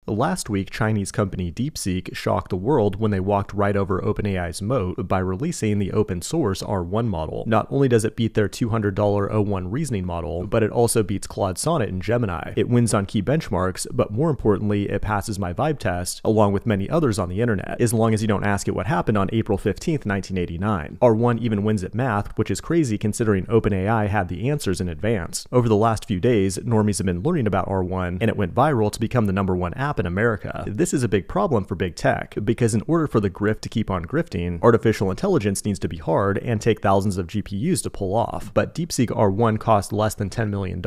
Last week, Chinese company DeepSeek shocked the world when they walked right over OpenAI's moat by releasing the open source R1 model. Not only does it beat their $200 O1 reasoning model, but it also beats Claude Sonnet and Gemini. It wins on key benchmarks, but more importantly, it passes my vibe test, along with many others on the internet, as long as you don't ask it what happened on April 15th, 1989. R1 even wins at math, which is crazy considering OpenAI had the answers in advance. Over the last few days, normies have been learning about R1, and it went viral to become the #1 app in America. This is a big problem for big tech, because in order for the grift to keep on grifting, artificial intelligence needs to be hard and take thousands of GPUs to pull off. But DeepSeek R1 cost less than $10 million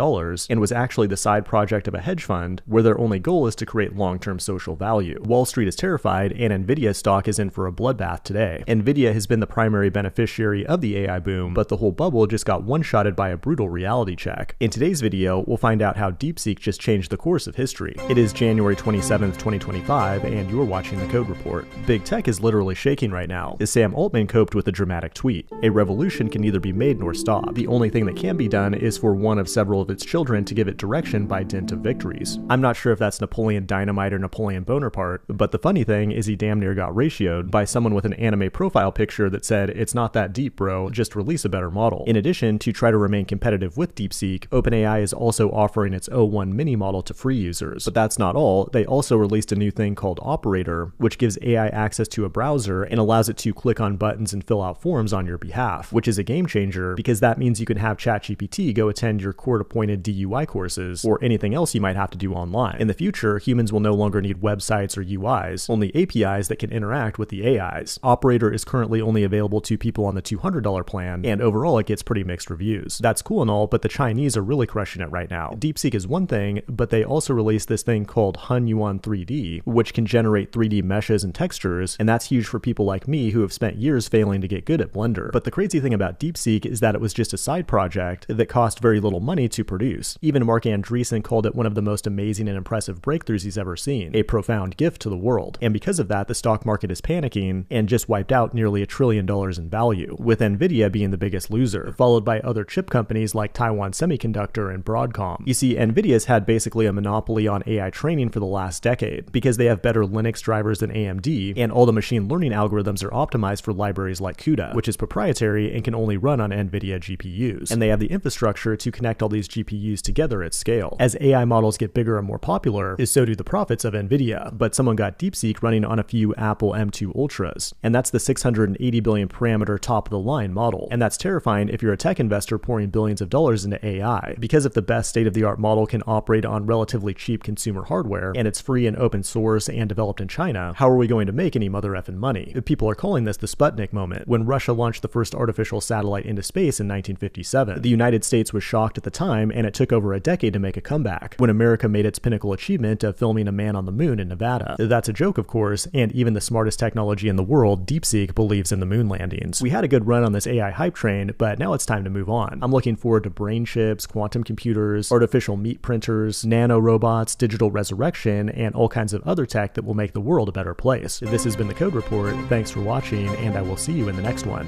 and was actually the side project of a hedge fund where their only goal is to create long-term social value. Wall Street is terrified, and Nvidia stock is in for a bloodbath today. Nvidia has been the primary beneficiary of the AI boom, but the whole bubble just got one-shotted by a brutal reality check. In today's video, we'll find out how DeepSeek just changed the course of history. It is January 27th, 2025, and you're watching The Code Report. Big tech is literally shaking right now, as Sam Altman coped with a dramatic tweet. A revolution can neither be made nor stopped. The only thing that can be done is for one of several of its children to give it direction by dint of victories. I'm not sure if that's Napoleon Dynamite or Napoleon Bonaparte, but the funny thing is he damn near got ratioed by someone with an anime profile picture that said, "It's not that deep, bro, just release a better model." In addition, to try to remain competitive with DeepSeek, OpenAI is also offering its O1 mini model to free users. But that's not all. They also released a new thing called Operator, which gives AI access to a browser and allows it to click on buttons and fill out forms on your behalf, which is a game changer because that means you can have ChatGPT go attend your court-appointed DUI courses or anything else you might have to do online. In the future, humans will no longer need websites or UIs, only APIs that can interact with the AIs. Operator is currently only available to people on the $200 plan, and overall it gets pretty mixed reviews. That's cool and all, but the Chinese are really crushing it right now. DeepSeek is one thing, but they also released this thing called Hunyuan 3D, which can generate 3D meshes and textures, and that's huge for people like me who have spent years failing to get good at Blender. But the crazy thing about DeepSeek is that it was just a side project that cost very little money to produce. Even Mark Andreessen called it one of the most amazing and impressive breakthroughs he's ever seen, a profound gift to the world. And because of that, the stock market is panicking and just wiped out nearly $1 trillion in value, with Nvidia being the biggest loser, followed by other chip companies like Taiwan Semiconductor and Broadcom. You see, Nvidia's had basically a monopoly on AI training for the last decade, because they have better Linux drivers than AMD, and all the machine learning algorithms are optimized for libraries like CUDA, which is proprietary and can only run on Nvidia GPUs. And they have the infrastructure to connect all these GPUs together at scale. As AI models get bigger and more popular, so do the profits of Nvidia. But someone got DeepSeek running on a few Apple M2 Ultras, and that's the 680 billion parameter top of the line model. And that's terrifying if you're a tech investor pouring billions of dollars into AI, because if the best state-of-the-art model can operate on relatively cheap consumer hardware, and it's free and open source and developed in China, how are we going to make any mother effing money? People are calling this the Sputnik moment, when Russia launched the first artificial satellite into space in 1957. The United States was shocked at the time, and it took over a decade to make a comeback, when America made its pinnacle achievement of filming a man on the moon in Nevada. That's a joke, of course, and even the smartest technology in the world, DeepSeek, believes in the moon landings. We had a good run on this AI hype train, but now it's time to move on. I'm looking forward to brain chips, quantum computers, artificial meat printers, nano robots, digital resurrection, and all kinds of other tech that will make the world a better place. This has been The Code Report. Thanks for watching, and I will see you in the next one.